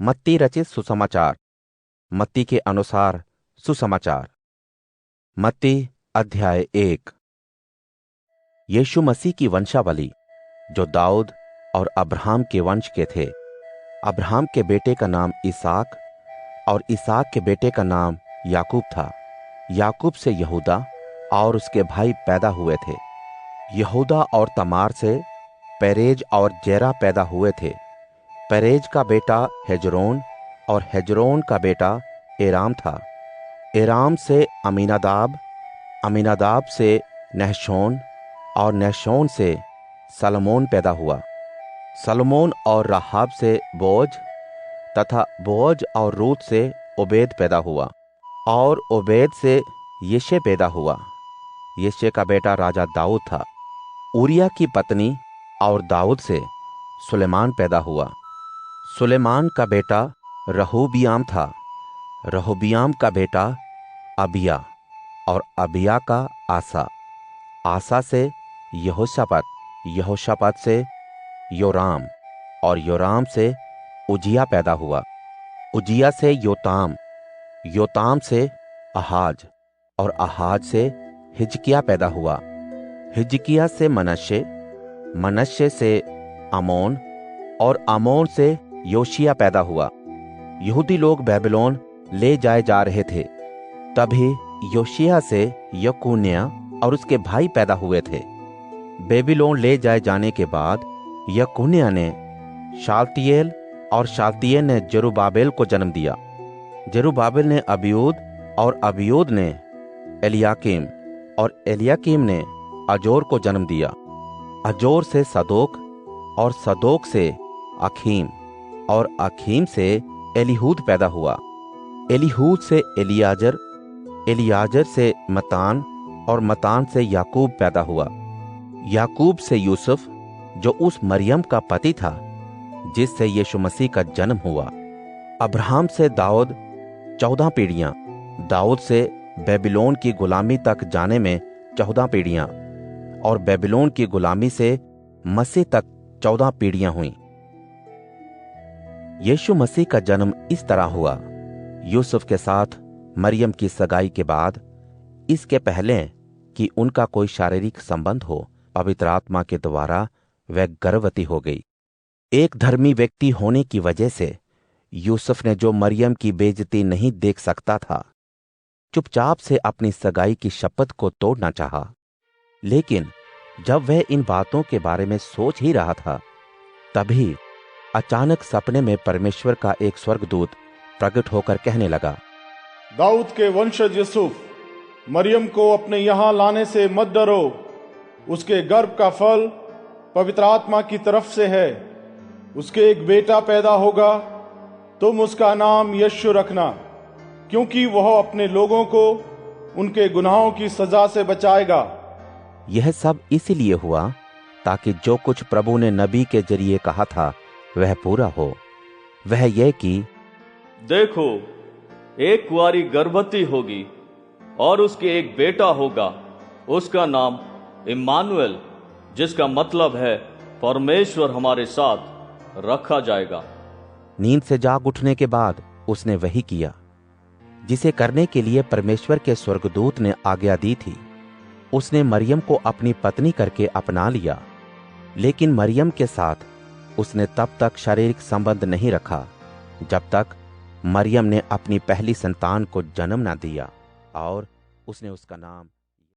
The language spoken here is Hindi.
मत्ती रचित सुसमाचार। मत्ती के अनुसार सुसमाचार। मत्ती अध्याय 1। यीशु मसीह की वंशावली, जो दाऊद और अब्राहम के वंश के थे। अब्राहम के बेटे का नाम इसहाक और इसहाक के बेटे का नाम याकूब था। याकूब से यहूदा और उसके भाई पैदा हुए थे। यहूदा और तमार से पेरेज और जेरा पैदा हुए थे। पेरेज का बेटा हेजरोन और हेजरोन का बेटा एराम था। एराम से अमीनादाब, अमीनादाब से नहशोन और नहशोन से सलमोन पैदा हुआ। सलमोन और राहाब से बोज तथा बोज और रूत से ओबेद पैदा हुआ और ओबेद से यिशै पैदा हुआ। यिशै का बेटा राजा दाऊद था। उरिया की पत्नी और दाऊद से सुलेमान पैदा हुआ। सुलेमान का बेटा रहोबियाम था। रहोबियाम का बेटा अबिया और अबिया का आसा। आसा से यहोशापात, यहोशापात से योराम और योराम से उजिया पैदा हुआ। उजिया से योताम, योताम से आहाज और आहाज से हिजकिया पैदा हुआ। हिजकिया से मनश्शे, मनश्शे से आमोन और आमोन से योशिया पैदा हुआ। यहूदी लोग बेबीलोन ले जाए जा रहे थे। तभी योशिया से यकुन्या और उसके भाई पैदा हुए थे। बेबीलोन ले जाए जाने के बाद यकुन्या ने शालतियेल और शालतियेल ने जरुब्बाबेल को जन्म दिया। जरुब्बाबेल ने अबीऊद और अबीऊद ने एलियाकीम और एलियाकीम ने अजोर को जन्म दिया। अजोर से सदोक और सदोक से अखीम और अखीम से एलीहूद पैदा हुआ। एलीहूद से एलियाजर, एलियाजर से मतान और मतान से याकूब पैदा हुआ। याकूब से यूसुफ, जो उस मरियम का पति था जिससे यीशु मसीह का जन्म हुआ। अब्राहम से दाऊद 14 पीढ़ियां। दाऊद से बेबीलोन की गुलामी तक जाने में 14 पीढ़ियां और बेबीलोन की गुलामी से मसीह तक 14 पीढ़ियां हुईं। यीशु मसीह का जन्म इस तरह हुआ। यूसुफ के साथ मरियम की सगाई के बाद, इसके पहले कि उनका कोई शारीरिक संबंध हो, पवित्र आत्मा के द्वारा वह गर्भवती हो गई। एक धर्मी व्यक्ति होने की वजह से यूसुफ ने, जो मरियम की बेइज्जती नहीं देख सकता था, चुपचाप से अपनी सगाई की शपथ को तोड़ना चाहा। लेकिन जब वह इन बातों के बारे में सोच ही रहा था, तभी अचानक सपने में परमेश्वर का एक स्वर्गदूत प्रकट होकर कहने लगा, दाऊद के वंशज यूसुफ, मरियम को अपने यहां लाने से मत डरो। उसके गर्भ का फल पवित्र आत्मा की तरफ से है। उसके एक बेटा पैदा होगा, तुम उसका नाम यीशु रखना, क्योंकि वह अपने लोगों को उनके गुनाहों की सजा से बचाएगा। यह सब इसलिए हुआ ताकि जो कुछ प्रभु ने नबी के जरिए कहा था वह पूरा हो। वह यह कि देखो, एक कुंवारी गर्भवती होगी और उसके एक बेटा होगा। उसका नाम इम्मानुएल, जिसका मतलब है परमेश्वर हमारे साथ, रखा जाएगा। नींद से जाग उठने के बाद उसने वही किया जिसे करने के लिए परमेश्वर के स्वर्गदूत ने आज्ञा दी थी। उसने मरियम को अपनी पत्नी करके अपना लिया, लेकिन मरियम के साथ उसने तब तक शारीरिक संबंध नहीं रखा जब तक मरियम ने अपनी पहली संतान को जन्म न दिया और उसने उसका नाम